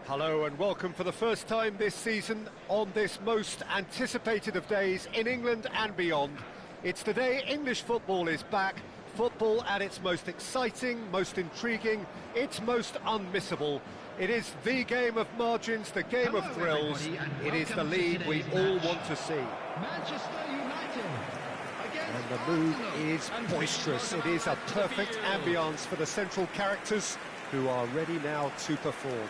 Hello and welcome for the first time this season on this most anticipated of days in England and beyond. It's the day English football is back, football at its most exciting, most intriguing, its most unmissable. It is the game of margins, the game of thrills. It is the league we all want to see. Manchester United. And the mood is boisterous. It is a perfect ambience for the central characters who are ready now to perform.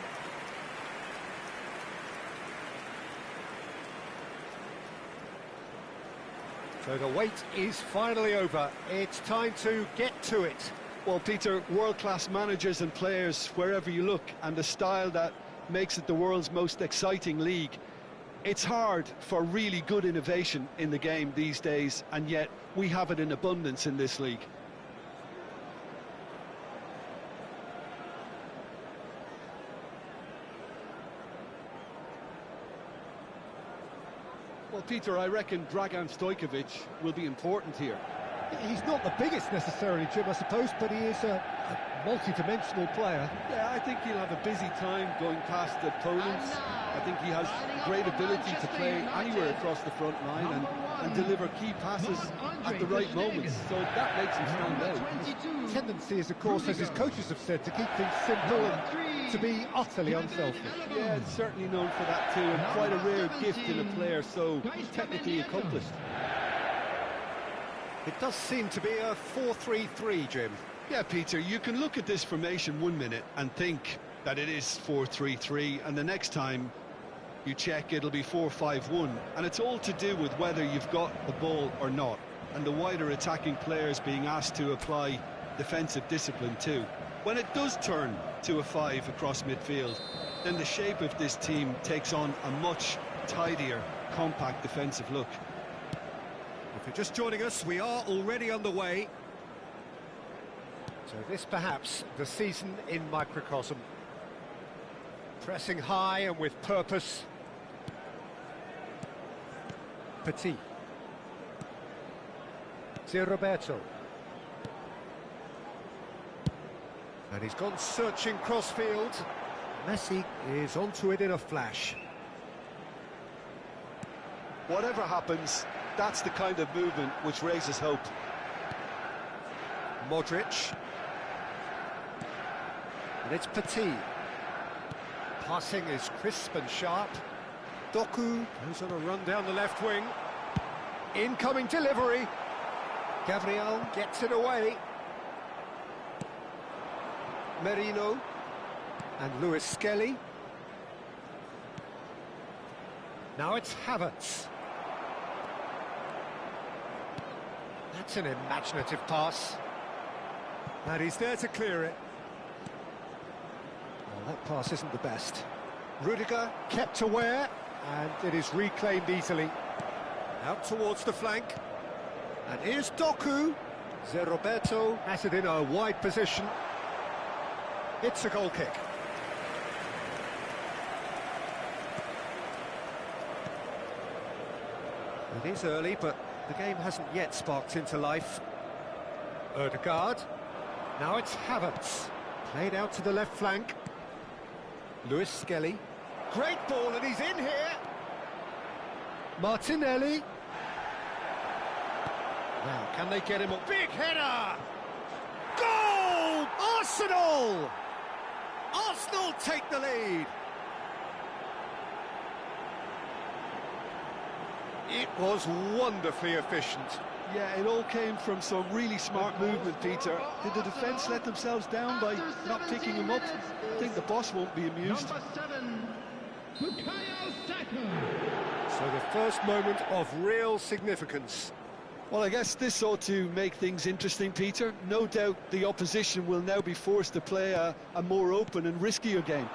So the wait is finally over. It's time to get to it. Well, Peter, world-class managers and players wherever you look, and the style that makes it the world's most exciting league. It's hard for really good innovation in the game these days, and yet we have it in abundance in this league. Well, Peter, I reckon Dragan Stojkovic will be important here. He's not the biggest necessarily, Jim, I suppose, but he is a multi-dimensional player. Yeah, I think he'll have a busy time going past opponents. I think he has great ability to play anywhere across the front line and deliver key passes at the right moments, so that makes him stand out. Tendency is, of course, as his coaches have said, to keep things simple and to be utterly unselfish. Yeah, it's certainly known for that too, and quite a rare gift in a player so technically accomplished. It does seem to be a 4-3-3, Jim. Yeah, Peter, you can look at this formation 1 minute and think that it is 4-3-3, and the next time you check it'll be 4-5-1, and it's all to do with whether you've got the ball or not, and the wider attacking players being asked to apply defensive discipline too. When it does turn to a 5 across midfield, then the shape of this team takes on a much tidier, compact defensive look. If you're just joining us, we are already underway. So this perhaps the season in microcosm. Pressing high and with purpose. Petit. Roberto. And he's gone searching crossfield. Messi is onto it in a flash. Whatever happens, that's the kind of movement which raises hope. Modric. And it's Petit. Passing is crisp and sharp. Doku goes on a run down the left wing. Incoming delivery. Gabriel gets it away. Merino. And Lewis Skelly. Now it's Havertz. That's an imaginative pass. And he's there to clear it. Well, that pass isn't the best. Rudiger kept aware, and it is reclaimed easily. Out towards the flank. And here's Doku. Roberto has it in a wide position. It's a goal kick. It is early, but the game hasn't yet sparked into life. Ødegaard. Now it's Havertz. Played out to the left flank. Lewis Skelly. Great ball, and he's in here. Martinelli. Now, can they get him a big header? Goal! Arsenal! Arsenal take the lead. It was wonderfully efficient. Yeah, it all came from some really smart movement, Peter. Did the defence let themselves down by not picking him up? I think the boss won't be amused. Number 7, Bukayo Saka. So the first moment of real significance. Well, I guess this ought to make things interesting, Peter. No doubt the opposition will now be forced to play a more open and riskier game.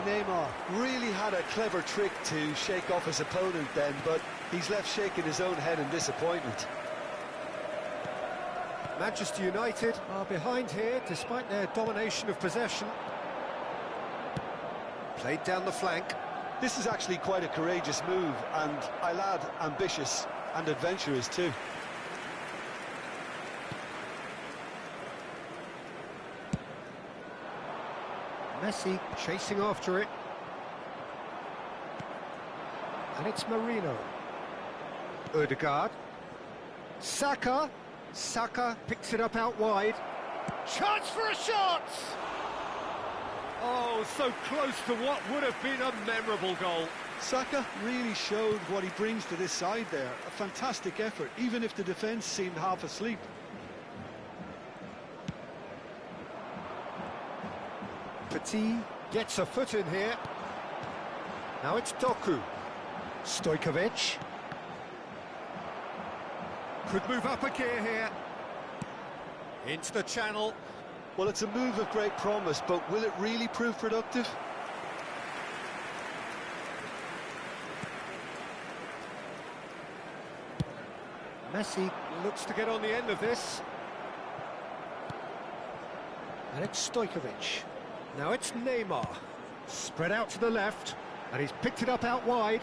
Neymar really had a clever trick to shake off his opponent then, but he's left shaking his own head in disappointment. Manchester United are behind here, despite their domination of possession. Played down the flank. This is actually quite a courageous move, and I'll add ambitious and adventurous too. Messi chasing after it. And it's Marino. Ødegaard. Saka. Saka picks it up out wide. Chance for a shot! Oh, so close to what would have been a memorable goal. Saka really showed what he brings to this side there. A fantastic effort, even if the defence seemed half asleep. Petit gets a foot in here. Now it's Doku. Stojkovic. Could move up a gear here. Into the channel. Well, it's a move of great promise, but will it really prove productive? Messi looks to get on the end of this. And it's Stojkovic. Now it's Neymar. Spread out to the left, and he's picked it up out wide.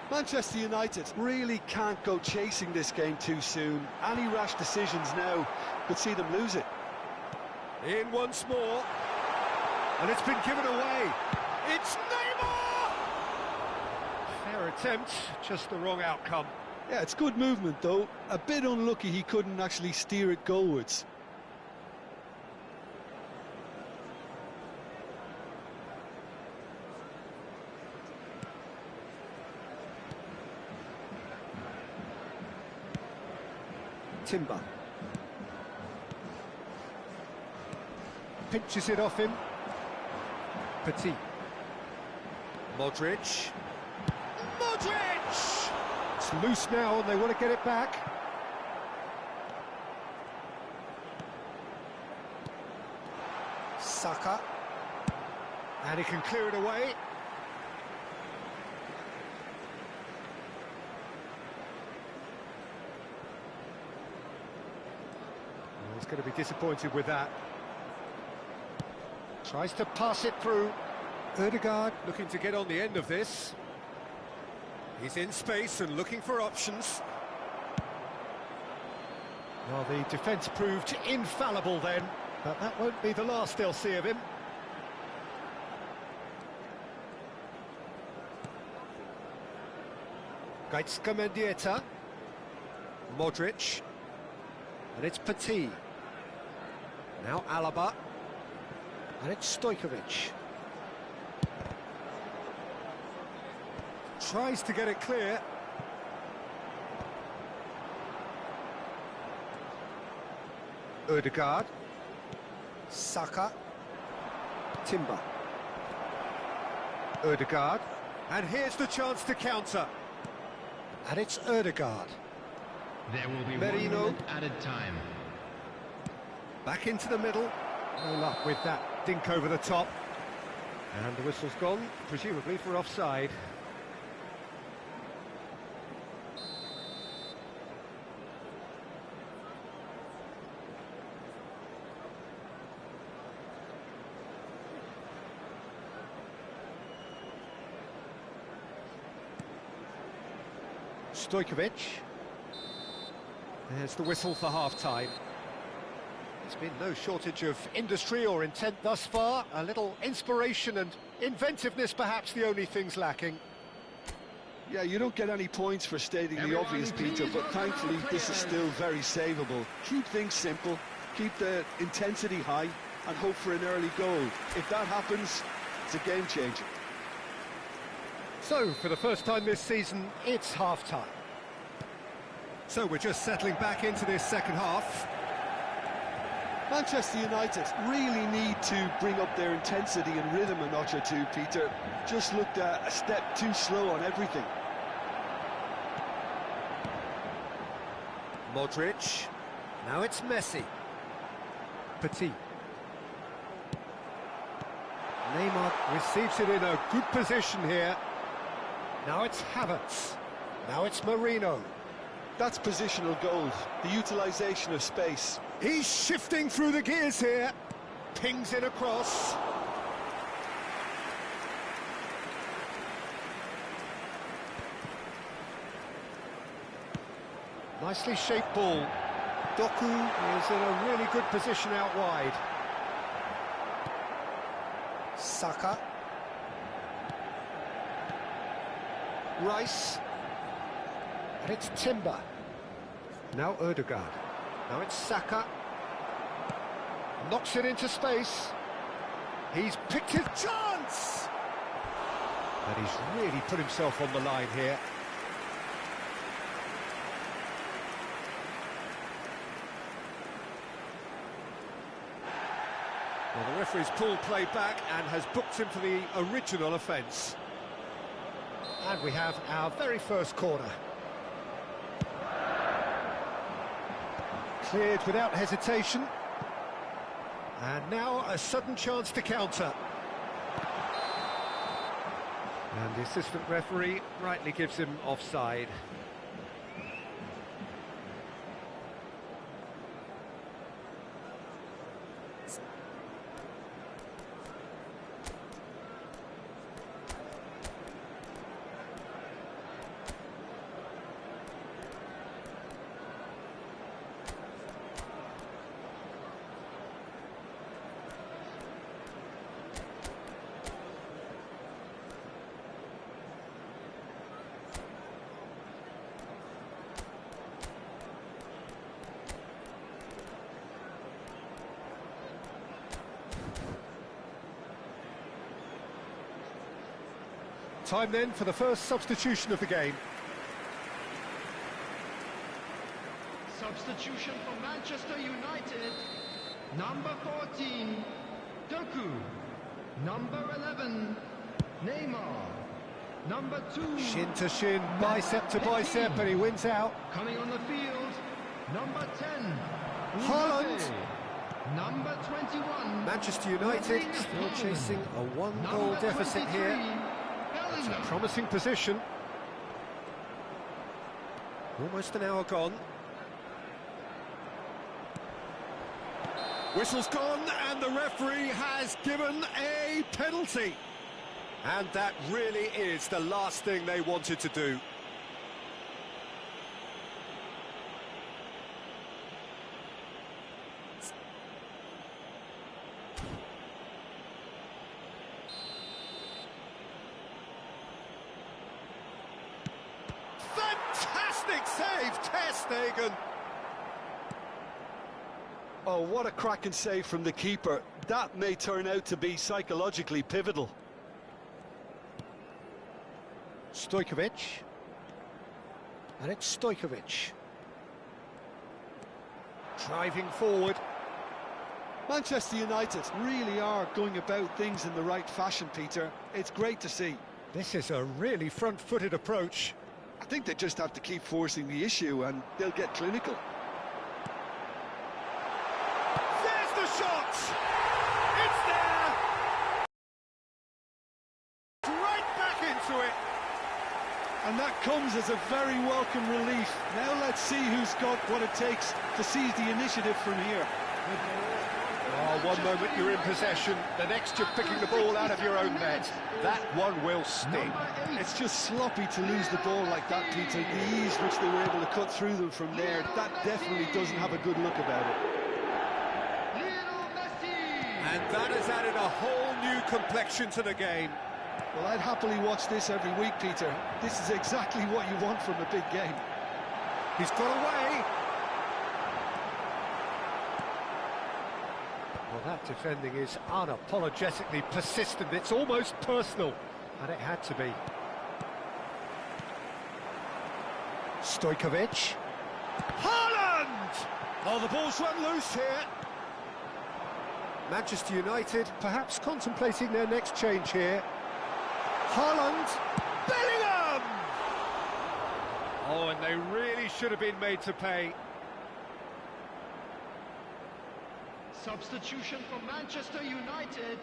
Manchester United really can't go chasing this game too soon. Any rash decisions now could see them lose it. In once more. And it's been given away. It's Neymar! Fair attempt, just the wrong outcome. Yeah, it's good movement though. A bit unlucky he couldn't actually steer it goalwards. Timber. Pinches it off him. Petit. Modric. Modric! It's loose now and they want to get it back. Saka. And he can clear it away. He's going to be disappointed with that. Tries to pass it through. Ødegaard looking to get on the end of this. He's in space and looking for options. Well, the defence proved infallible then, but that won't be the last they'll see of him. Gaitska Mendieta. Modric. And it's Petit. Now Alaba. And it's Stojkovic. Tries to get it clear. Ødegaard. Saka. Timber. Ødegaard. And here's the chance to counter. And it's Ødegaard. There will be Merino. 1 minute added time. Back into the middle. No luck with that dink over the top. And the whistle's gone, presumably for offside. Stojkovic. There's the whistle for half-time. There's been no shortage of industry or intent thus far. A little inspiration and inventiveness, perhaps the only things lacking. Yeah, you don't get any points for stating the obvious, Peter, but thankfully this is still very savable. Keep things simple, keep the intensity high, and hope for an early goal. If that happens, it's a game changer. So, for the first time this season, it's half-time. So we're just settling back into this second half. Manchester United really need to bring up their intensity and rhythm a notch or two, Peter. Just looked a step too slow on everything. Modric. Now it's Messi. Petit. Neymar receives it in a good position here. Now it's Havertz. Now it's Marino. That's positional gold, the utilisation of space. He's shifting through the gears here. Pings it across. Nicely shaped ball. Doku is in a really good position out wide. Saka. Rice. And it's Timber. Now Ødegaard. Now it's Saka. Knocks it into space. He's picked his chance! And he's really put himself on the line here. Well, the referee's pulled play back and has booked him for the original offence. And we have our very first corner. Cleared without hesitation. And now a sudden chance to counter. And the assistant referee rightly gives him offside. Time then for the first substitution of the game. Substitution for Manchester United. Number 14, Doku. Number 11, Neymar. Number 2, Shin to shin, bicep to bicep, and he wins out. coming on the field, number 10, Haaland. Mbappe. Number 21, Manchester United still chasing a one-goal number deficit 23, here. It's a Bellingham. promising position. Almost an hour gone. Whistle's gone, and the referee has given a penalty. And that really is the last thing they wanted to do. Fantastic save, Ter Stegen. Oh, what a cracking save from the keeper. That may turn out to be psychologically pivotal. Stojkovic. And it's Stojkovic. Driving forward. Manchester United really are going about things in the right fashion, Peter. It's great to see. This is a really front-footed approach. I think they just have to keep forcing the issue and they'll get clinical. There's the shot! It's there! Right back into it! And that comes as a very welcome relief. Now let's see who's got what it takes to seize the initiative from here. Oh, one moment you're in possession, the next you're picking the ball out of your own net. That one will sting. It's just sloppy to lose the ball like that, Peter. The ease which they were able to cut through them from there, that definitely doesn't have a good look about it. And that has added a whole new complexion to the game. Well, I'd happily watch this every week, Peter. This is exactly what you want from a big game. He's got away. Well, that defending is unapologetically persistent. It's almost personal, and it had to be. Stojkovic. Haaland! Oh, the ball's run loose here. Manchester United perhaps contemplating their next change here. Haaland. Bellingham! Oh, and they really should have been made to pay. Substitution for Manchester United.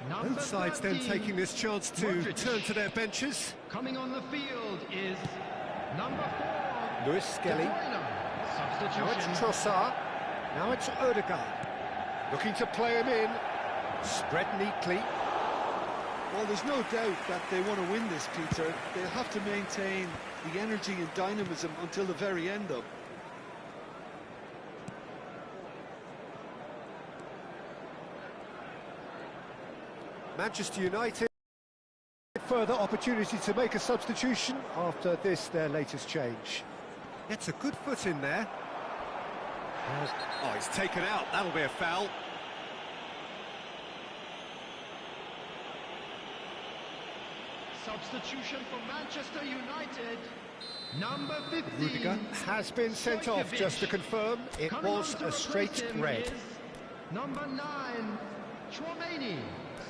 Both sides then taking this chance to Modric. turn to their benches. Coming on the field is number 4, Lewis Skelly. De Bruyne. Substitution. Now it's Trossard. Now it's Ødegaard. Looking to play him in. Spread neatly. Well, there's no doubt that they want to win this, Peter. They'll have to maintain the energy and dynamism until the very end, though. Manchester United, further opportunity to make a substitution after this, their latest change. Gets a good foot in there. Oh, he's taken out. That'll be a foul. Substitution for Manchester United. Number 15. Rudiger has been sent off, just to confirm. It was a straight red. Number 9, Chouameni.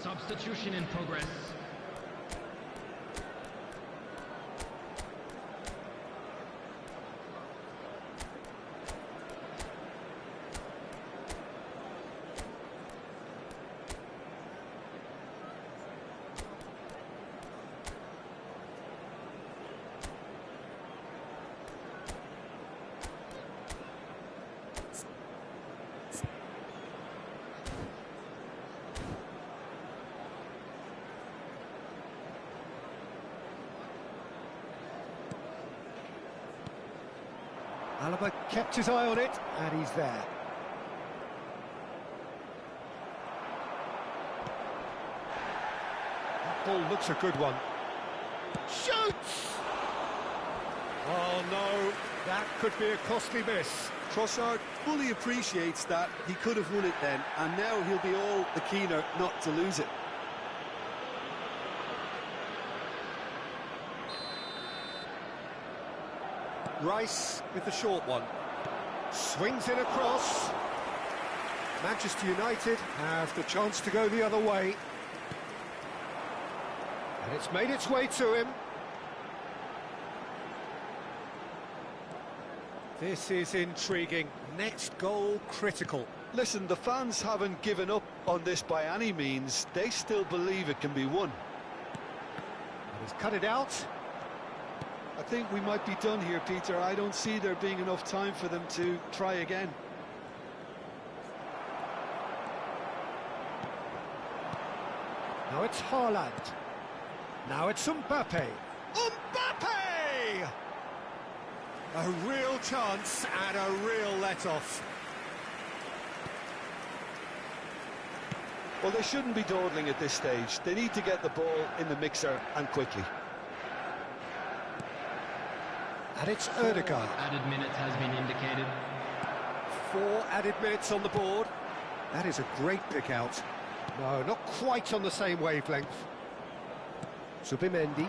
Substitution in progress. Alaba kept his eye on it, and he's there. That ball looks a good one. Shoots! Oh no, that could be a costly miss. Trossard fully appreciates that he could have won it then, and now he'll be all the keener not to lose it. Rice with the short one. Swings it across. Manchester United have the chance to go the other way. And it's made its way to him. This is intriguing. Next goal critical. Listen, the fans haven't given up on this by any means. They still believe it can be won. And he's cut it out. I think we might be done here, Peter. I don't see there being enough time for them to try again. Now it's Haaland. Now it's Mbappe. Mbappe! A real chance and a real let-off. Well, they shouldn't be dawdling at this stage. They need to get the ball in the mixer, and quickly. And it's Odegaard. Added minutes has been indicated. 4 added minutes on the board. That is a great pick out. No, not quite on the same wavelength. Zubimendi.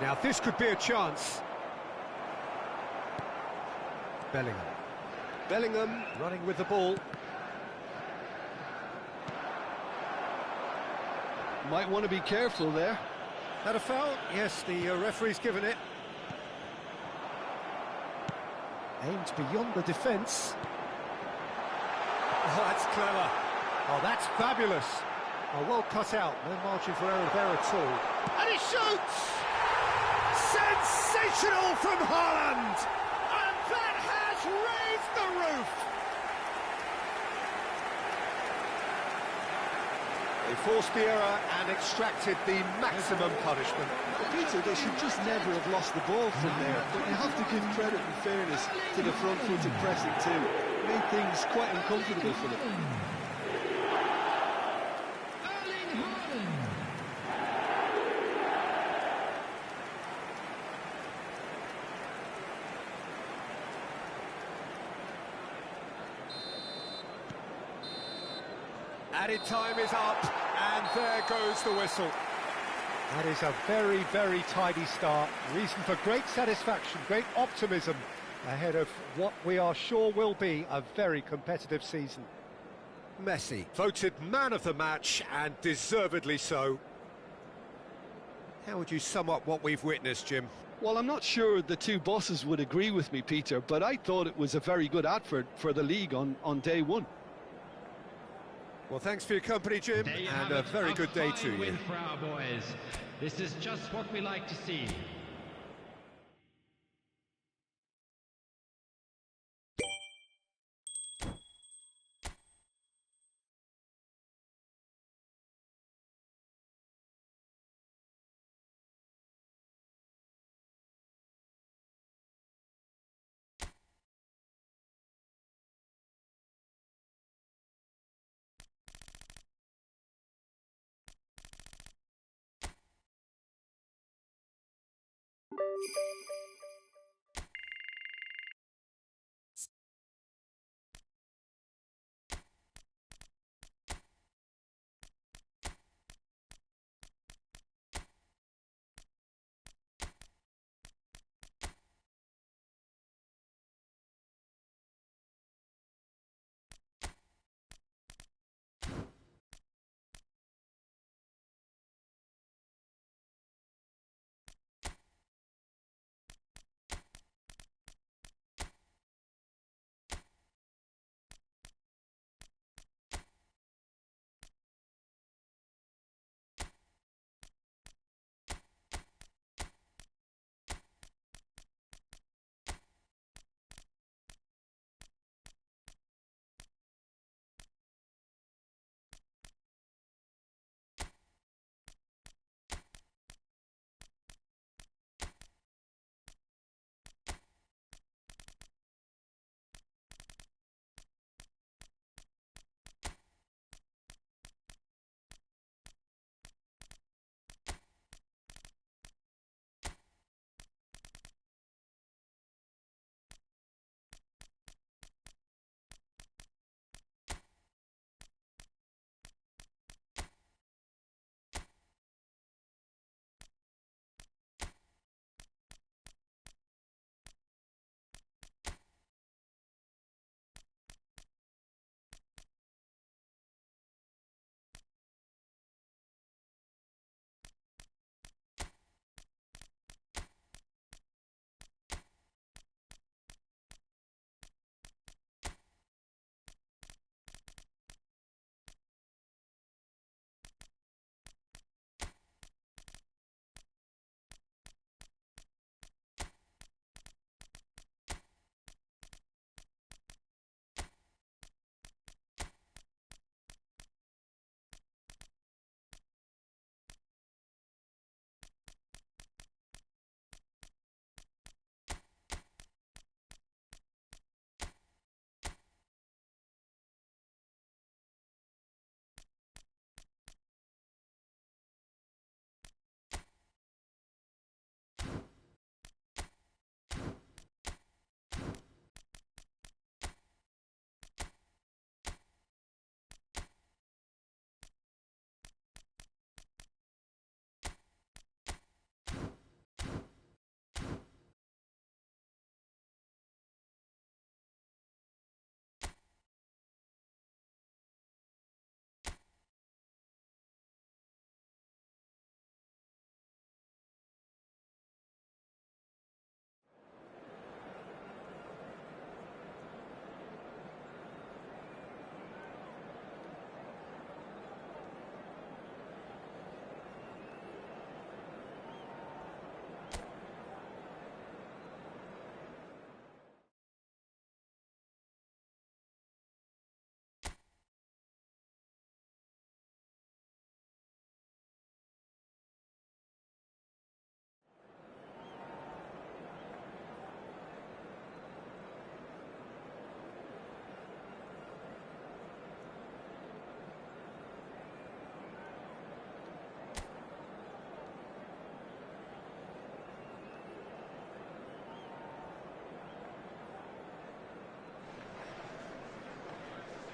Now this could be a chance. Bellingham. Bellingham running with the ball. Might want to be careful there. That a foul? Yes, the referee's given it. Aimed beyond the defence. Oh, that's clever. Oh, that's fabulous. Oh, well cut out. No margin for error there at all. And he shoots! Sensational from Haaland! And that has raised the roof! They forced the error and extracted the maximum punishment. Peter, they should just never have lost the ball from there. But you have to give credit and fairness to the front-footed pressing too. Made things quite uncomfortable for them. Added time is up, and there goes the whistle. That is a very, very tidy start. Reason for great satisfaction, great optimism ahead of what we are sure will be a very competitive season. Messi, voted man of the match, and deservedly so. How would you sum up what we've witnessed, Jim? Well, I'm not sure the two bosses would agree with me, Peter, but I thought it was a very good advert for the league on day one. Well, thanks for your company, Jim, and a very good day to you. Win for our boys. This is just what we like to see.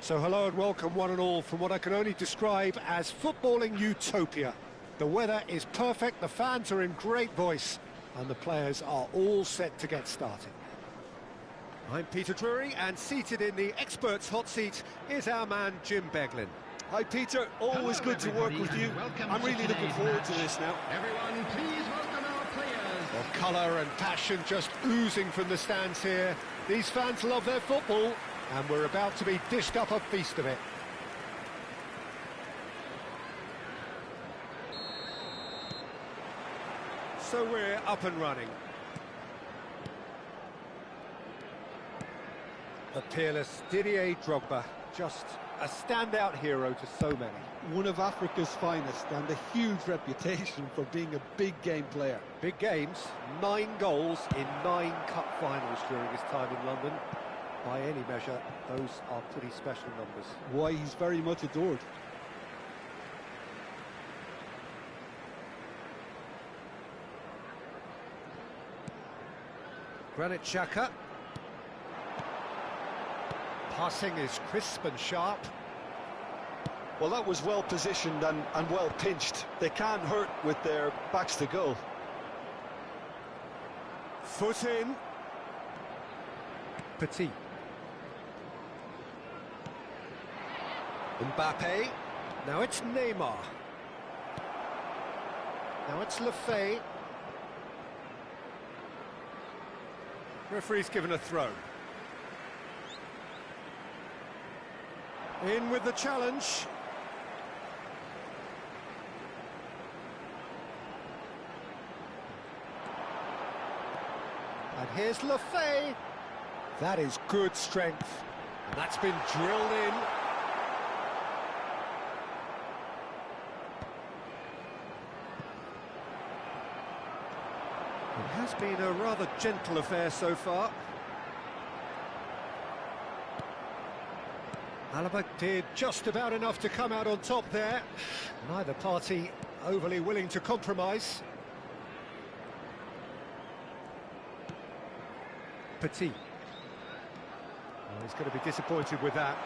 So hello and welcome one and all from what I can only describe as footballing utopia. The weather is perfect, the fans are in great voice, and the players are all set to get started. I'm Peter Drury, and seated in the experts' hot seat is our man Jim Beglin. Hi Peter, always Hello, good to work with you. I'm really looking forward to this now. Everyone, please welcome our players. Well, colour and passion just oozing from the stands here. These fans love their football, and we're about to be dished up a feast of it. So we're up and running. The peerless Didier Drogba, just a standout hero to so many. One of Africa's finest and a huge reputation for being a big game player. Big games, 9 goals in 9 cup finals during his time in London. By any measure, those are pretty special numbers. Why, he's very much adored. Granit Xhaka. Passing is crisp and sharp. Well, that was well positioned and well pinched. They can't hurt with their backs to goal. Foot in. Petit. Mbappe. Now it's Neymar. Now it's Lefebvre. Referee's given a throw. In with the challenge. And here's Lefebvre. That is good strength. And that's been drilled in. It has been a rather gentle affair so far. Alaba did just about enough to come out on top there. Neither party overly willing to compromise. Petit. Oh, he's going to be disappointed with that.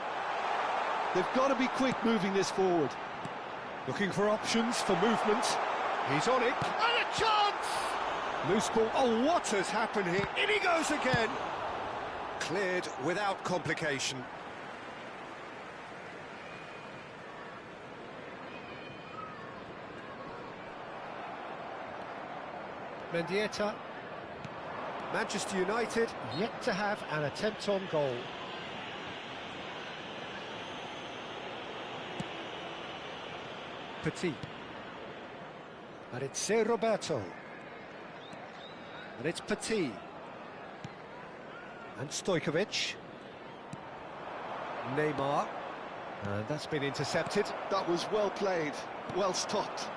They've got to be quick moving this forward. Looking for options for movement. He's on it. And a chance! Loose ball. Oh, what has happened here? In he goes again. Cleared without complication. Mendieta. Manchester United yet to have an attempt on goal. Petit. And it's Roberto. And it's Petit. And Stojkovic. Neymar. And that's been intercepted. That was well played, well stopped.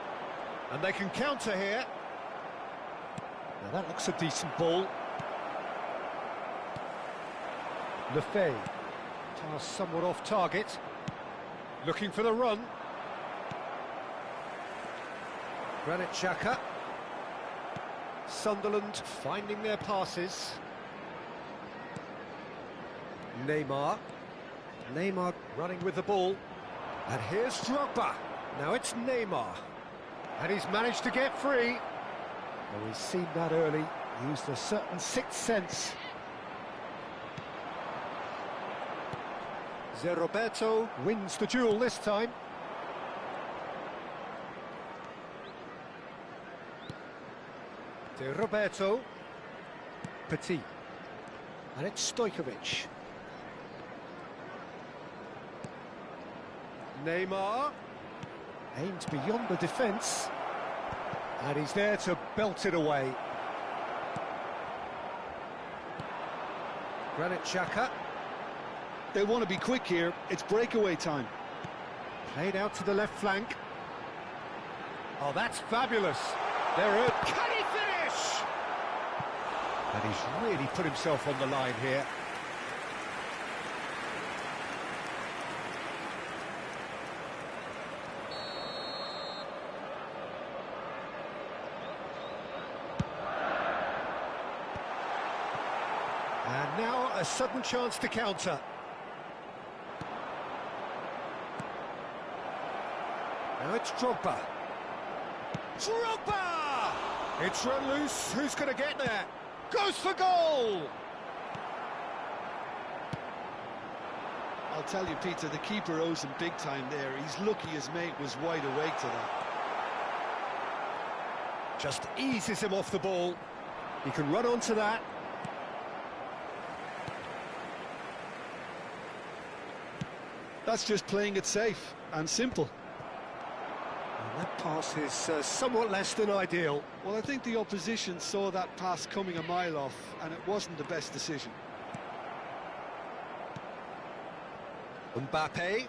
And they can counter here. Now that looks a decent ball. Lefebvre. Pass somewhat off target. Looking for the run. Granit Xhaka. Sunderland finding their passes. Neymar. Neymar running with the ball. And here's Drogba. Now it's Neymar. And he's managed to get free. Well, we've seen that early. Used a certain sixth sense. Roberto wins the duel this time. Roberto. Petit. And it's Stojkovic. Neymar. Aims beyond the defence. And he's there to belt it away. Granit Xhaka. They want to be quick here. It's breakaway time. Played out to the left flank. Oh, that's fabulous. They're in. Can he finish? And he's really put himself on the line here. And now a sudden chance to counter. Now it's Drogba. Drogba! It's run loose. Who's going to get there? Goes for goal! I'll tell you, Peter, the keeper owes him big time there. He's lucky his mate was wide awake to that. Just eases him off the ball. He can run onto that. That's just playing it safe and simple. And that pass is somewhat less than ideal. Well, I think the opposition saw that pass coming a mile off, and it wasn't the best decision. Mbappe.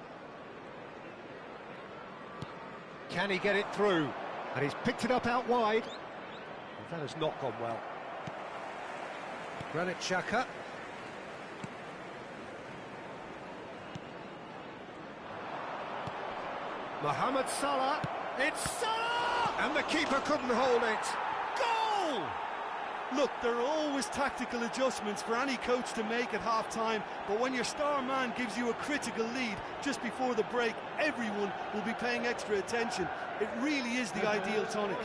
Can he get it through? And he's picked it up out wide. And that has not gone well. Granit Xhaka. Mohamed Salah. It's Salah! And the keeper couldn't hold it. Goal! Look, there are always tactical adjustments for any coach to make at half-time, but when your star man gives you a critical lead just before the break, everyone will be paying extra attention. It really is the ideal tonic.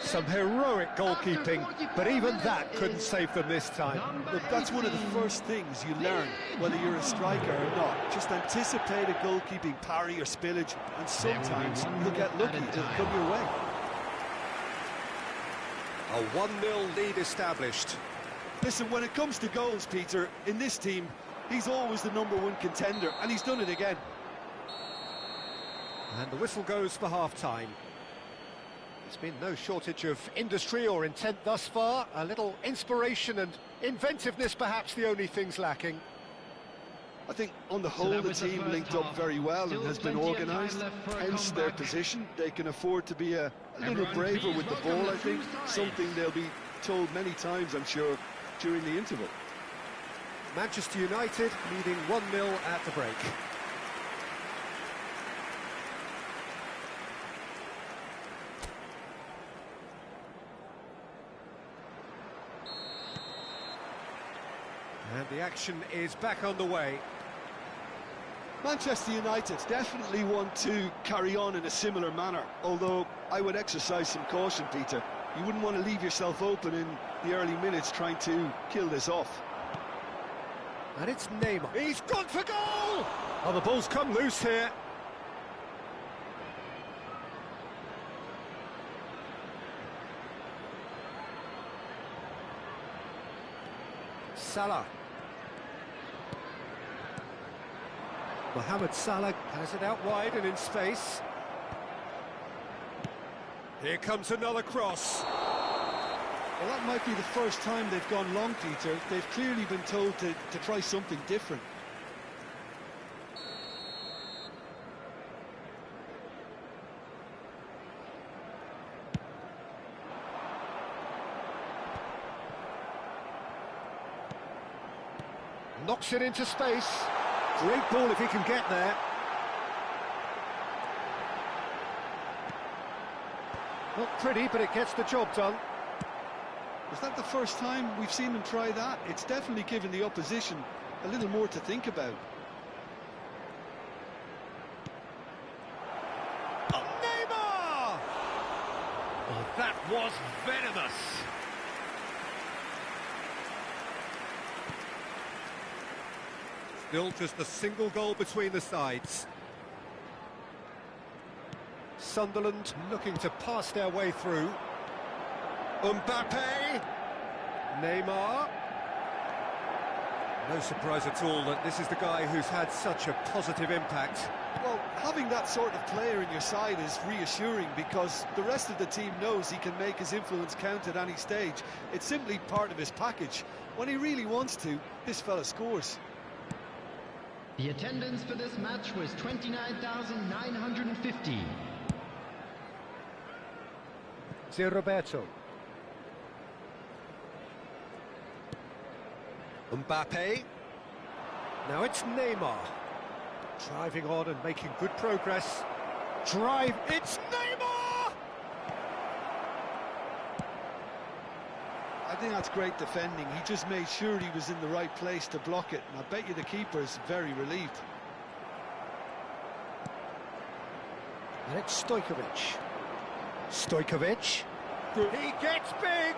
Some heroic goalkeeping, but even that couldn't save them this time. Look, that's one of the first things you learn, whether you're a striker or not. Just anticipate a goalkeeping parry or spillage, and sometimes you'll get lucky, it'll come your way. A 1-0 lead established. Listen, when it comes to goals, Peter, in this team, he's always the #1 contender, and he's done it again. And the whistle goes for half-time. There's been no shortage of industry or intent thus far. A little inspiration and inventiveness, perhaps the only things lacking. I think, on the whole, the team linked up very well and has been organised, hence their position. They can afford to be a little braver with the ball, I think, something they'll be told many times, I'm sure, during the interval. Manchester United leading 1-0 at the break. And the action is back on the way. Manchester United definitely want to carry on in a similar manner, although I would exercise some caution, Peter. You wouldn't want to leave yourself open in the early minutes trying to kill this off. And it's Neymar. He's gone for goal! Oh, the ball's come loose here. Salah. Mohamed Salah has it out wide and in space. Here comes another cross. Well, that might be the first time they've gone long, Peter. They've clearly been told to try something different. Knocks it into space. Great ball if he can get there. Not pretty, but it gets the job done. Is that the first time we've seen them try that? It's definitely given the opposition a little more to think about. Oh, Neymar! Oh, that was venomous. Still just a single goal between the sides. Sunderland looking to pass their way through. Mbappe! Neymar. No surprise at all that this is the guy who's had such a positive impact. Well, having that sort of player in your side is reassuring because the rest of the team knows he can make his influence count at any stage. It's simply part of his package. When he really wants to, this fella scores. The attendance for this match was 29,950. Roberto. Mbappe. Now it's Neymar. Driving on and making good progress. Drive, it's Neymar! I think that's great defending. He just made sure he was in the right place to block it, and I bet you the keeper's very relieved. And it's Stojkovic. Stojkovic. He gets big!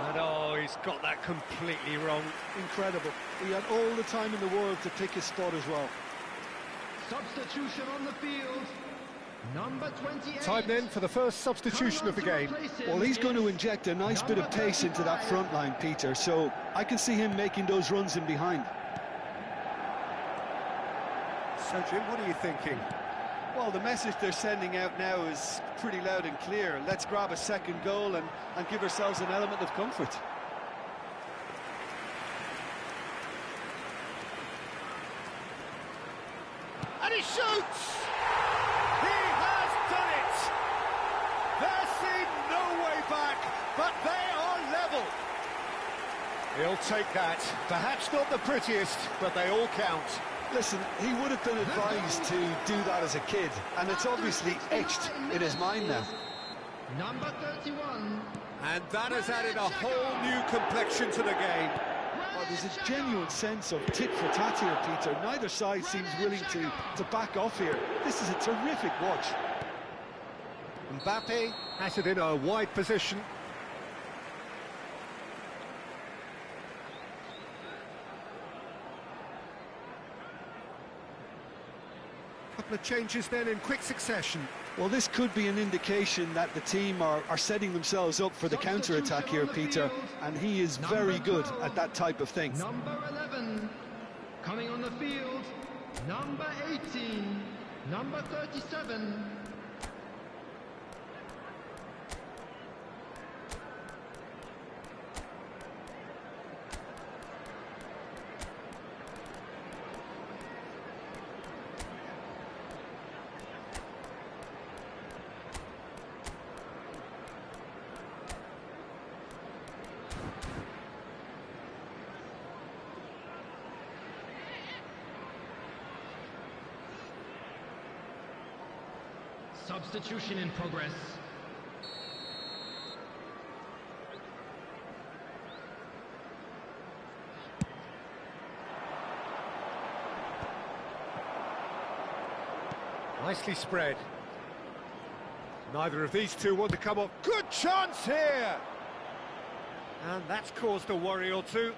And oh, he's got that completely wrong. Incredible. He had all the time in the world to pick his spot as well. Substitution on the field. Number 28. Time then for the first substitution of the game. Well, he's going to inject a nice bit of pace into that front line, Peter, so I can see him making those runs in behind. So, Jim, what are you thinking? Well, the message they're sending out now is pretty loud and clear. Let's grab a second goal and give ourselves an element of comfort. And he shoots! He has done it! There seemed no way back, but they are level. He'll take that. Perhaps not the prettiest, but they all count. Listen, he would have been advised to do that as a kid, and it's obviously etched in his mind now. Number 31. And that has added a whole new complexion to the game. Oh, there's a genuine sense of tit-for-tat here, Peter. Neither side seems willing to back off here. This is a terrific watch. Mbappe has it in a wide position. Couple of changes then in quick succession. Well, this could be an indication that the team are setting themselves up for the counter-attack here, Peter, and he is very good at that type of thing. Number 11. Coming on the field. Number 18. Number 37. Substitution in progress. Nicely spread. Neither of these two want to come off. Good chance here! And that's caused a worry or two.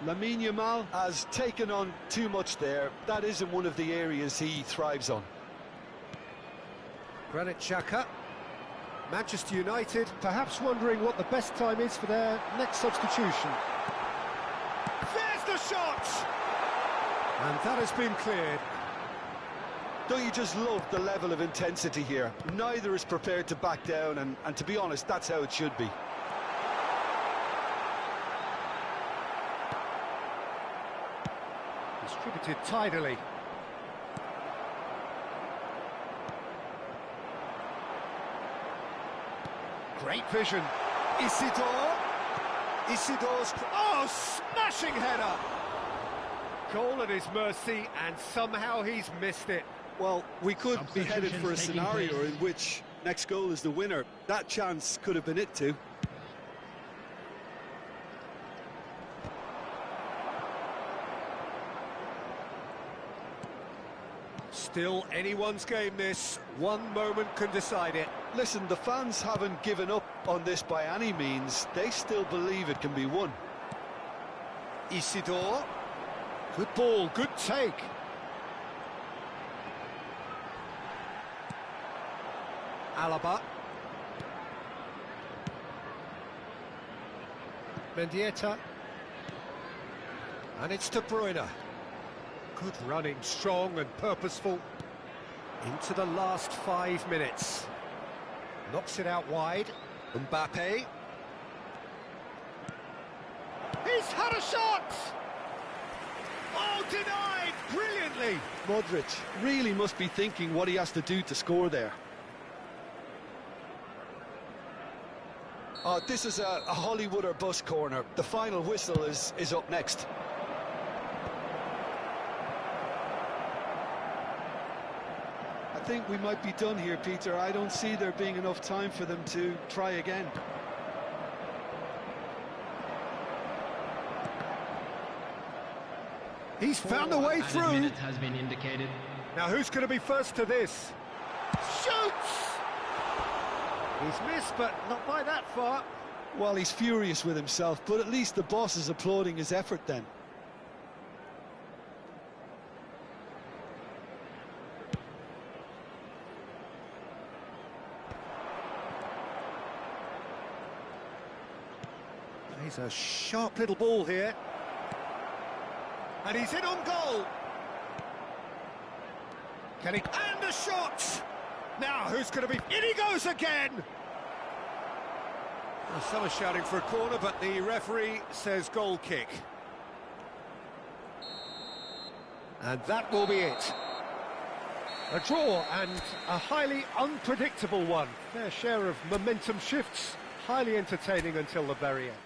Lamine Yamal has taken on too much there. That isn't one of the areas he thrives on. Granit Xhaka. Manchester United perhaps wondering what the best time is for their next substitution. There's the shot! And that has been cleared. Don't you just love the level of intensity here? Neither is prepared to back down, and to be honest, that's how it should be. Distributed tidily. Great vision. Isidor's... Oh, smashing header! Goal at his mercy, and somehow he's missed it. Well, we could be headed for a Substitutions taking scenario place. in which next goal is the winner. That chance could have been it too. Still anyone's game this. One moment can decide it. Listen, the fans haven't given up on this by any means. They still believe it can be won. Isidore. Good ball, good take. Alaba. Mendieta. And it's De Bruyne. Good running, strong and purposeful. Into the last 5 minutes. Knocks it out wide. Mbappe. He's had a shot! Oh, denied! Brilliantly! Modric really must be thinking what he has to do to score there. This is a Hollywood or bust corner. The final whistle is up next. I think we might be done here, Peter. I don't see there being enough time for them to try again. He's found a way Added through. minute has been indicated. Now who's going to be first to this? Shoots! He's missed, but not by that far. Well, he's furious with himself, but at least the boss is applauding his effort then. He's a sharp little ball here. And he's in on goal. Can he... And the shot! Now, who's going to be... In he goes again! Well, some are shouting for a corner, but the referee says goal kick. And that will be it. A draw, and a highly unpredictable one. Fair share of momentum shifts, highly entertaining until the very end.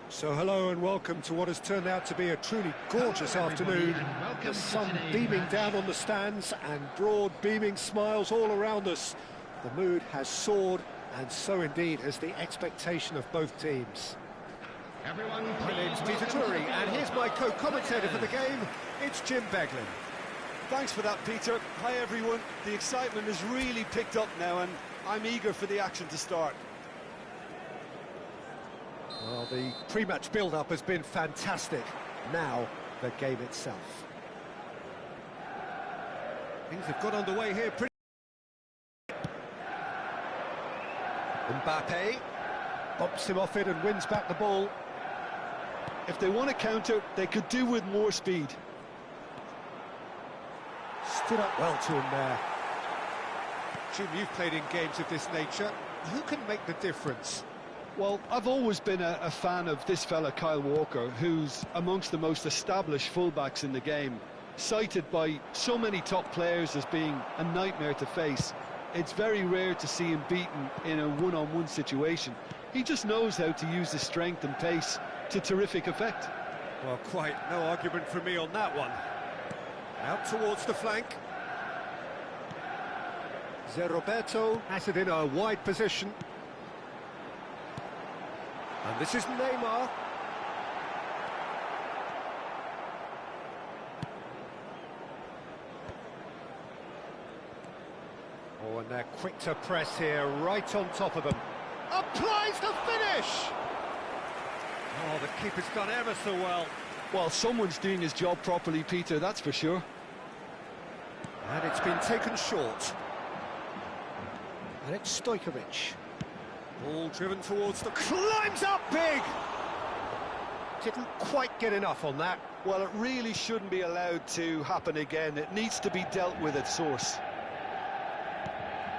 So hello and welcome to what has turned out to be a truly gorgeous afternoon. The sun beaming down on the stands and broad beaming smiles all around us. The mood has soared, and so indeed has the expectation of both teams. My name's Peter Drury, and here's my co-commentator for the game. It's Jim Beglin. Thanks for that, Peter. Hi, everyone. The excitement has really picked up now, and I'm eager for the action to start. Well, the pre-match build-up has been fantastic. Now, the game itself. Things have got underway here pretty... Mbappe bumps him off it and wins back the ball. If they want to counter, they could do with more speed. Stood up well to him there. Jim, you've played in games of this nature. Who can make the difference? Well, I've always been a fan of this fella, Kyle Walker, who's amongst the most established fullbacks in the game, cited by so many top players as being a nightmare to face. It's very rare to see him beaten in a one-on-one situation. He just knows how to use his strength and pace to terrific effect. Well, quite no argument from me on that one. Out towards the flank. Roberto has it in a wide position. And this is Neymar. Oh, and they're quick to press here, right on top of them. Applies the finish! Oh, the keeper's done ever so well. Well, someone's doing his job properly, Peter, that's for sure. And it's been taken short. And it's Stojkovic. Ball driven towards the... Climbs up big! Didn't quite get enough on that. Well, it really shouldn't be allowed to happen again. It needs to be dealt with at source.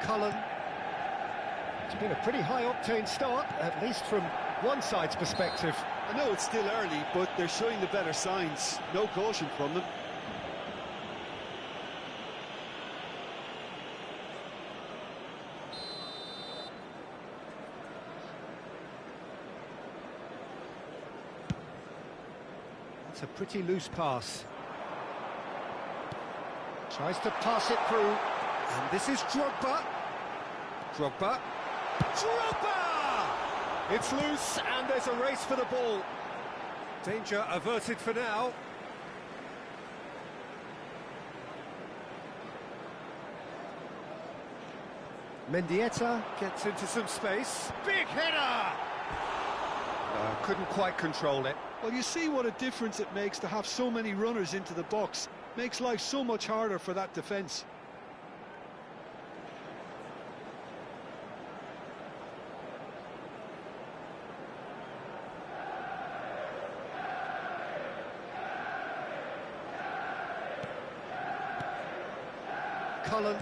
Cullen. It's been a pretty high-octane start, at least from one side's perspective. I know it's still early, but they're showing the better signs. No caution from them. It's a pretty loose pass. Tries to pass it through. And this is Drogba. Drogba. Drogba! It's loose and there's a race for the ball. Danger averted for now. Mendieta gets into some space. Big header! Couldn't quite control it. Well, you see what a difference it makes to have so many runners into the box. Makes life so much harder for that defence. Cullen.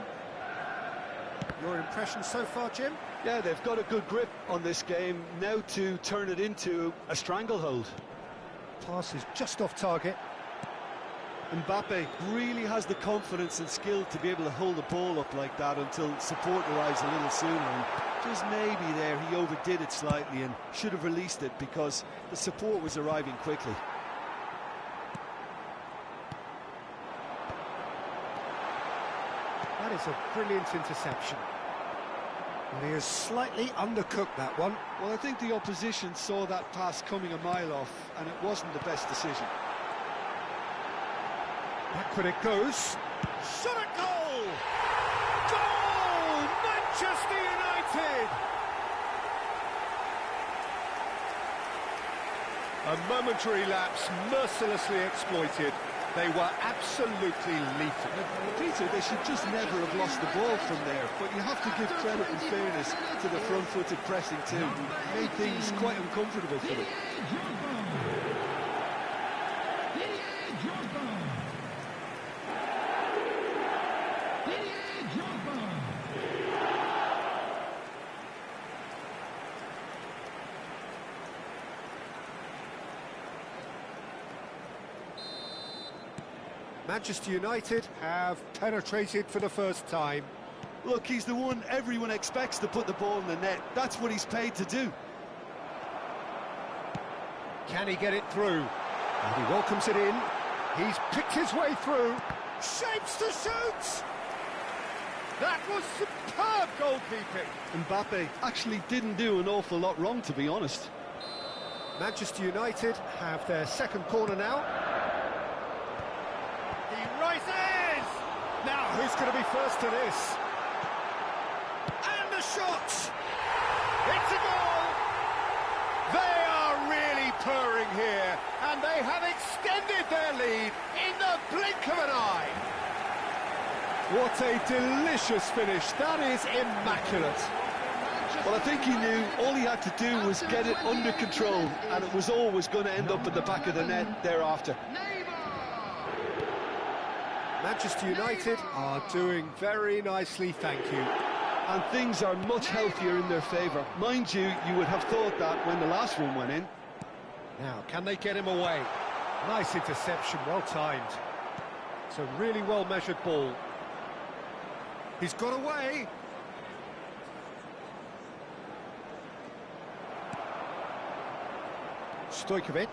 Your impression so far, Jim? Yeah, they've got a good grip on this game, now to turn it into a stranglehold. Pass is just off target. Mbappe really has the confidence and skill to be able to hold the ball up like that until support arrives a little sooner. And just maybe there he overdid it slightly and should have released it because the support was arriving quickly. That is a brilliant interception. Well, he has slightly undercooked that one. Well, I think the opposition saw that pass coming a mile off, and it wasn't the best decision. Backward it goes. Shot at goal! Goal! Manchester United! A momentary lapse mercilessly exploited. They were absolutely lethal. Peter, they should just never have lost the ball from there, but you have to give credit and fairness to the front-footed pressing too. Made things quite uncomfortable for them. Manchester United have penetrated for the first time. Look, he's the one everyone expects to put the ball in the net. That's what he's paid to do. Can he get it through? And he welcomes it in. He's picked his way through. Shapes to shoot! That was superb goalkeeping. Mbappe actually didn't do an awful lot wrong, to be honest. Manchester United have their second corner now. He rises! Now, who's going to be first to this? And the shot! It's a goal! They are really purring here, and they have extended their lead in the blink of an eye. What a delicious finish. That is immaculate. Well, I think he knew all he had to do was get it under control, and it was always going to end up at the back of the net thereafter. Manchester United are doing very nicely, thank you. And things are much healthier in their favour. Mind you, you would have thought that when the last one went in. Now, can they get him away? Nice interception, well timed. It's a really well-measured ball. He's got away. Stojkovic.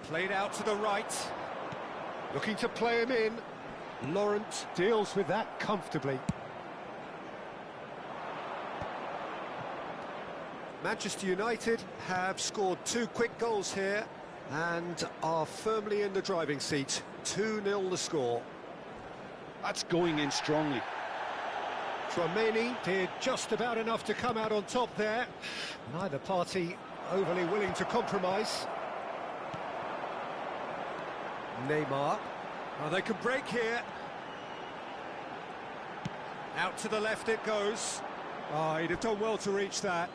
Played out to the right. Looking to play him in. Laurent deals with that comfortably. Manchester United have scored 2 quick goals here and are firmly in the driving seat. 2-0 the score. That's going in strongly. Tchouameni did just about enough to come out on top there. Neither party overly willing to compromise. Neymar. Oh, they could break here. Out to the left it goes. Oh, he'd have done well to reach that.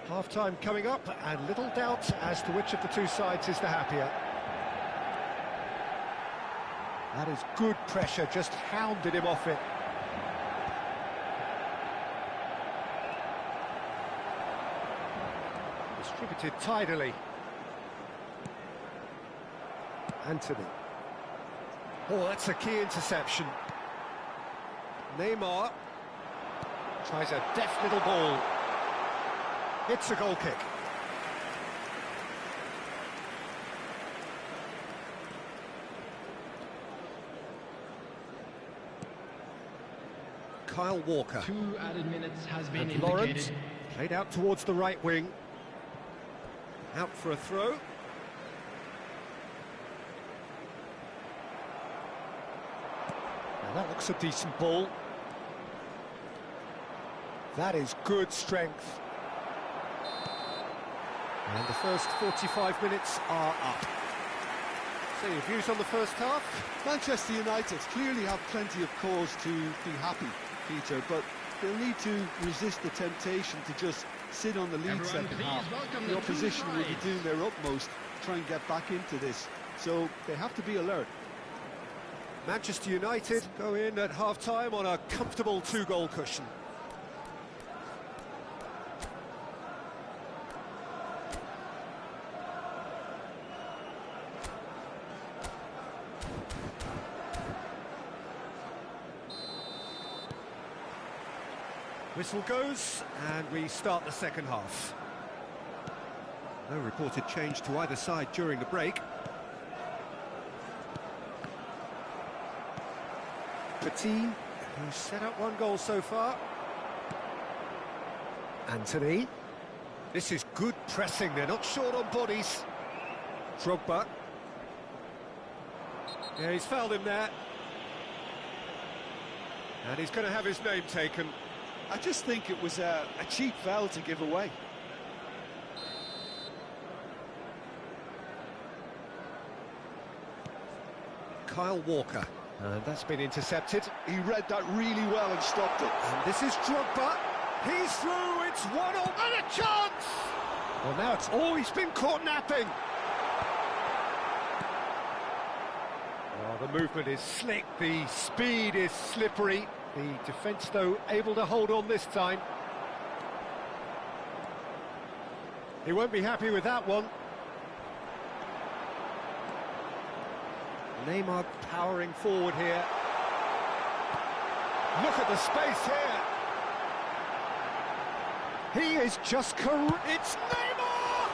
Half-time coming up, and little doubt as to which of the two sides is the happier. That is good pressure, just hounded him off it. Distributed tidily. Anthony. Oh, that's a key interception. Neymar tries a deft little ball. It's a goal kick. Kyle Walker. 2 added minutes has been And Lawrence indicated. played out towards the right wing. Out for a throw. Now that looks a decent ball. That is good strength. And the first 45 minutes are up. So your views on the first half? Manchester United clearly have plenty of cause to be happy, Peter, but they'll need to resist the temptation to just sit on the lead Everyone, second please half. welcome The the opposition two will be sides. doing their utmost to try and get back into this, so they have to be alert. Manchester United go in at half-time on a comfortable 2-goal cushion. Whistle goes, and we start the second half. No reported change to either side during the break. Petit, who's set up 1 goal so far. Anthony. This is good pressing, they're not short on bodies. Drogba. Yeah, he's fouled him there. And he's going to have his name taken. I just think it was a cheap foul to give away. Kyle Walker. And that's been intercepted. He read that really well and stopped it. And this is Drogba. He's through, it's 1-0 and a chance! Well, now it's... Oh, he's been caught napping! Oh, the movement is slick, the speed is slippery. The defence, though, able to hold on this time. He won't be happy with that one. Neymar powering forward here. Look at the space here. He is just it's Neymar!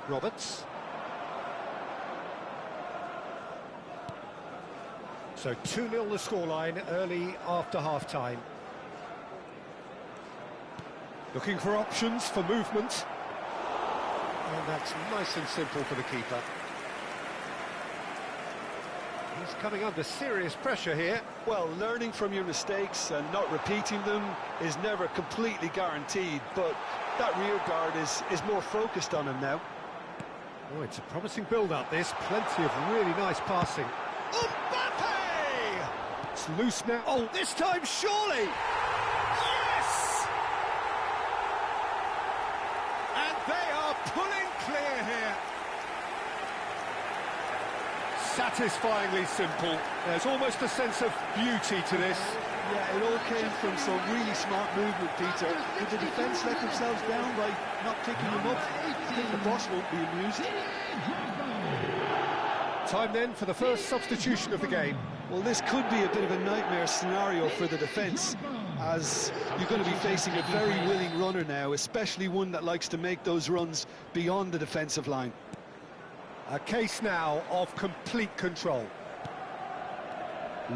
Roberts. So 2-0 the scoreline early after half-time. Looking for options for movement. And that's nice and simple for the keeper. He's coming under serious pressure here. Well, learning from your mistakes and not repeating them is never completely guaranteed, but that rear guard is more focused on him now. Oh, it's a promising build-up, this. Plenty of really nice passing. Mbappe! It's loose now. Oh, this time, surely! Yes! And they are pulling clear here. Satisfyingly simple. There's almost a sense of beauty to this. Yeah, it all came from some really smart movement, Peter. Did the defence let themselves down by not picking them up? I think the boss won't be amused. Time then for the first substitution of the game. Well, this could be a bit of a nightmare scenario for the defence, as you're going to be facing a very willing runner now, especially one that likes to make those runs beyond the defensive line. A case now of complete control.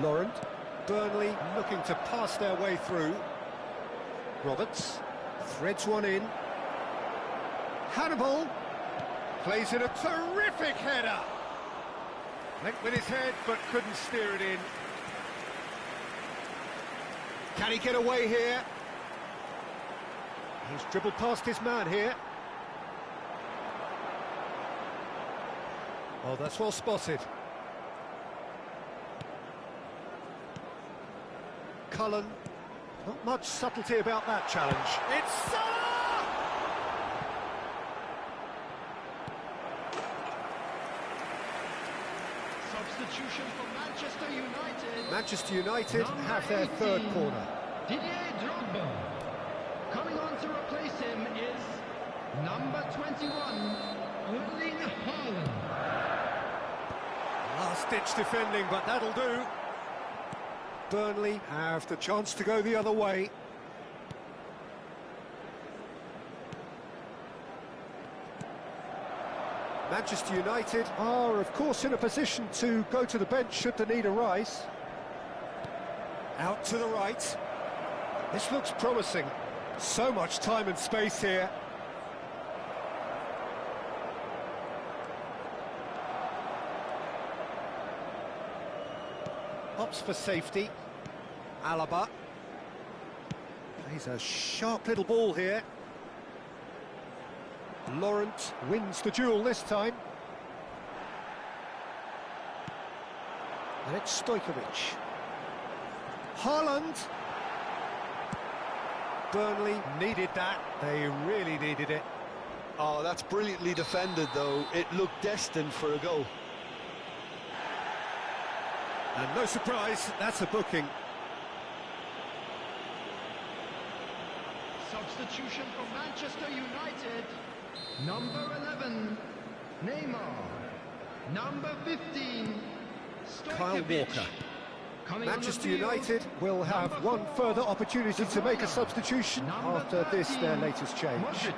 Laurent, Burnley looking to pass their way through. Roberts threads one in. Hannibal plays in a terrific header. Went with his head, but couldn't steer it in. Can he get away here? He's dribbled past his man here. Oh, that's well spotted. Cullen, not much subtlety about that challenge. It's Salah! Substitution for Manchester United. Manchester United Number have their 18, third corner. Didier Drogba. Coming on to replace him is number 21, last-ditch defending, but that'll do. Burnley have the chance to go the other way. Manchester United are, of course, in a position to go to the bench should the need arise. Out to the right. This looks promising. So much time and space here. Opts for safety. Alaba. Plays a sharp little ball here. Laurent wins the duel this time. And it's Stojkovic. Haaland. Burnley needed that. They really needed it. Oh, that's brilliantly defended, though. It looked destined for a goal. And no surprise, that's a booking. Substitution for Manchester United. Number 11, Neymar. Number 15, Kyle Stojkovic. Walker. Coming on the Manchester field, United will have number one 4, further opportunity to make a substitution number after this, their 13, latest change. Modric.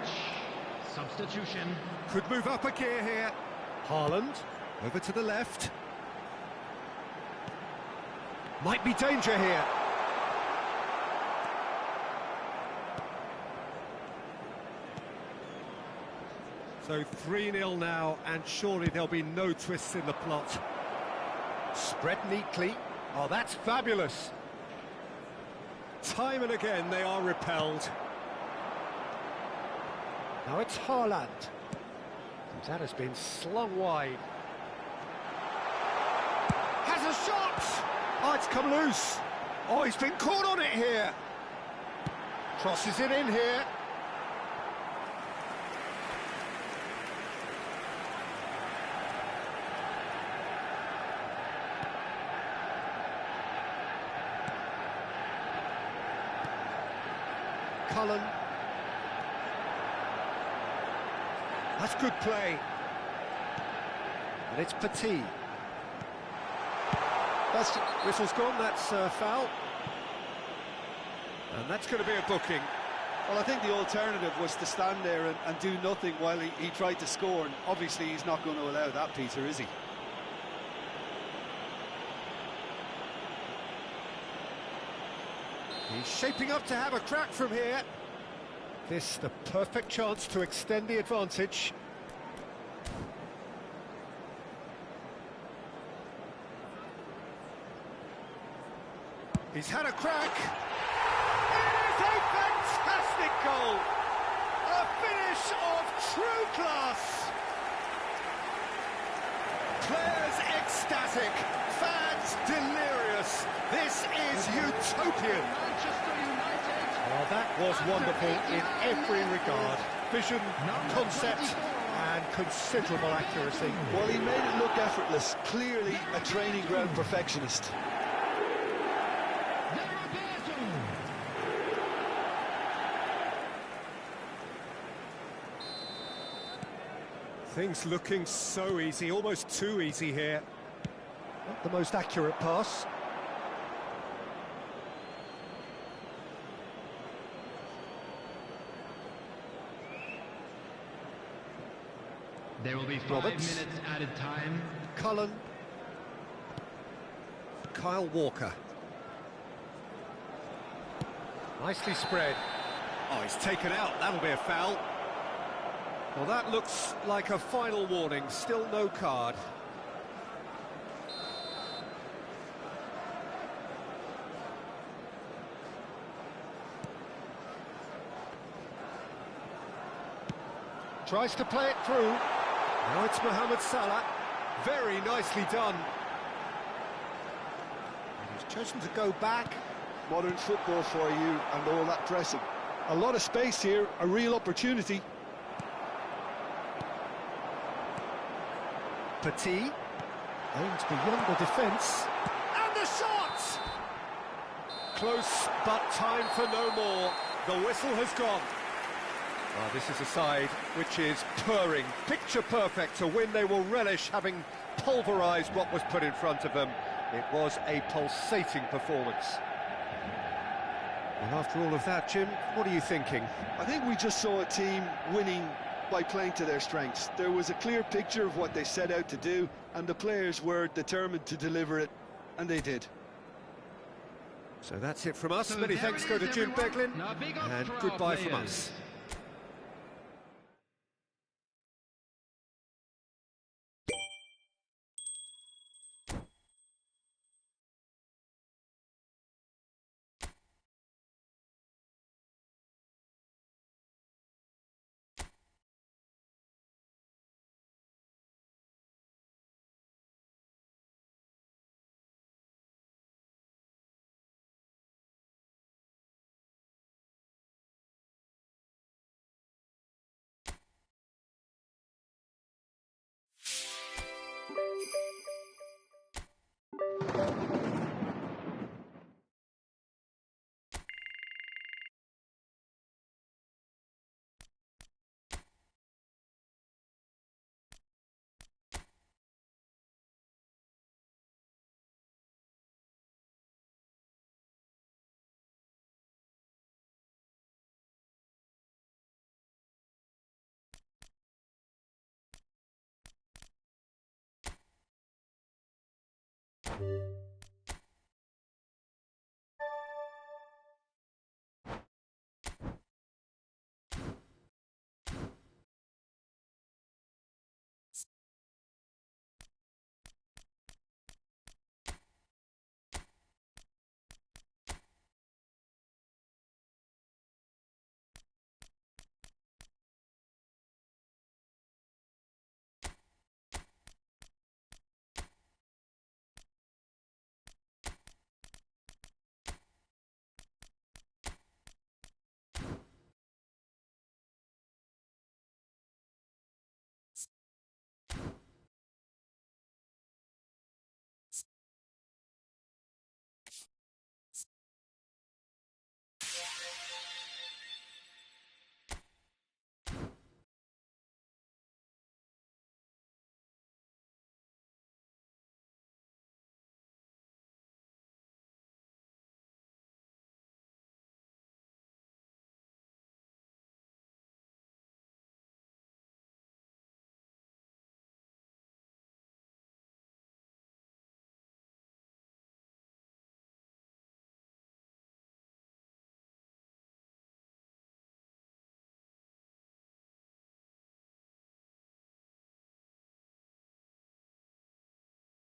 Substitution. Could move up a gear here. Haaland, over to the left. Might be danger here. So 3-0 now, and surely there'll be no twists in the plot. Spread neatly. Oh, that's fabulous. Time and again they are repelled. Now it's Haaland. That has been slung wide. Has a shot! Oh, it's come loose. Oh, he's been caught on it here. Crosses it in here. Cullen. That's good play. And it's Petit. That's whistle's gone, that's foul. And that's going to be a booking. Well, I think the alternative was to stand there and do nothing while he tried to score, and obviously he's not going to allow that, Peter, is he? He's shaping up to have a crack from here. This the perfect chance to extend the advantage. He's had a crack. It is a fantastic goal. A finish of true class. Players ecstatic, fans delirious. This is utopian. Manchester United. Well, that was wonderful in every regard. Vision, concept, and considerable accuracy. Well, he made it look effortless. Clearly a training ground perfectionist. Things looking so easy, almost too easy here. Not the most accurate pass. There will be 5 Roberts. minutes added time. Cullen. Kyle Walker. Nicely spread. Oh, he's taken out. That'll be a foul. Well, that looks like a final warning. Still no card. Tries to play it through. Now it's Mohamed Salah. Very nicely done. And he's chosen to go back. Modern football for you and all that pressing. A lot of space here, a real opportunity. Petit aims beyond the defence. And the shot! Close, but time for no more. The whistle has gone. This is a side which is purring, picture perfect, a win they will relish, having pulverised what was put in front of them. It was a pulsating performance. And after all of that, Jim, what are you thinking? I think we just saw a team winning by playing to their strengths. There was a clear picture of what they set out to do, and the players were determined to deliver it, and they did. So that's it from us. So Many there thanks it go is, to Jim everyone. Beglin, Now big up and for our goodbye from players. us.